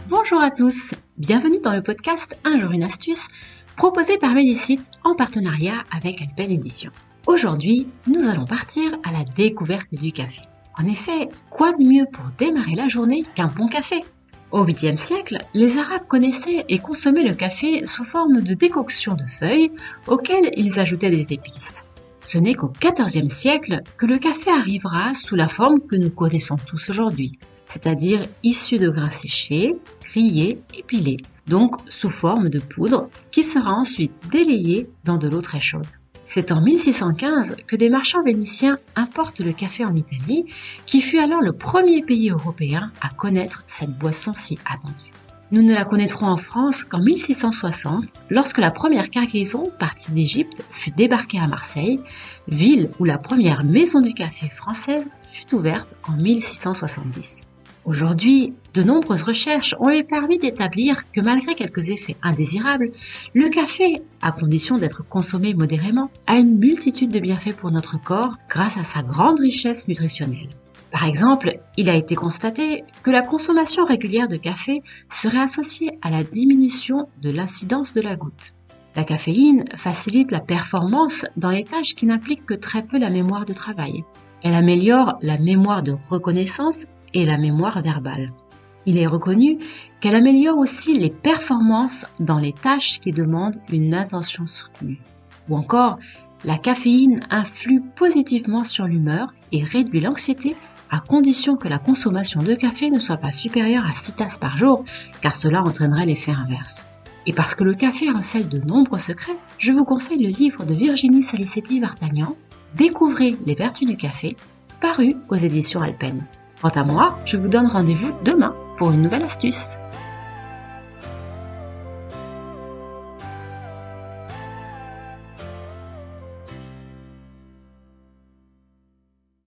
Bonjour à tous, bienvenue dans le podcast Un jour une astuce proposé par Medicite en partenariat avec Alpen Édition. Aujourd'hui, nous allons partir à la découverte du café. En effet, quoi de mieux pour démarrer la journée qu'un bon café ? Au 8e siècle, les Arabes connaissaient et consommaient le café sous forme de décoction de feuilles auxquelles ils ajoutaient des épices. Ce n'est qu'au 14e siècle que le café arrivera sous la forme que nous connaissons tous aujourd'hui, c'est-à-dire issu de grains séchés, grillés et pilés, donc sous forme de poudre qui sera ensuite délayée dans de l'eau très chaude. C'est en 1615 que des marchands vénitiens importent le café en Italie, qui fut alors le premier pays européen à connaître cette boisson si attendue. Nous ne la connaîtrons en France qu'en 1660, lorsque la première cargaison partie d'Égypte fut débarquée à Marseille, ville où la première maison du café française fut ouverte en 1670. Aujourd'hui, de nombreuses recherches ont permis d'établir que malgré quelques effets indésirables, le café, à condition d'être consommé modérément, a une multitude de bienfaits pour notre corps grâce à sa grande richesse nutritionnelle. Par exemple, il a été constaté que la consommation régulière de café serait associée à la diminution de l'incidence de la goutte. La caféine facilite la performance dans les tâches qui n'impliquent que très peu la mémoire de travail. Elle améliore la mémoire de reconnaissance et la mémoire verbale. Il est reconnu qu'elle améliore aussi les performances dans les tâches qui demandent une attention soutenue. Ou encore, la caféine influe positivement sur l'humeur et réduit l'anxiété à condition que la consommation de café ne soit pas supérieure à 6 tasses par jour, car cela entraînerait l'effet inverse. Et parce que le café recèle de nombreux secrets, je vous conseille le livre de Virginie Salicetti-Vartagnan, Découvrez les vertus du café, paru aux éditions Alpen. Quant à moi, je vous donne rendez-vous demain pour une nouvelle astuce.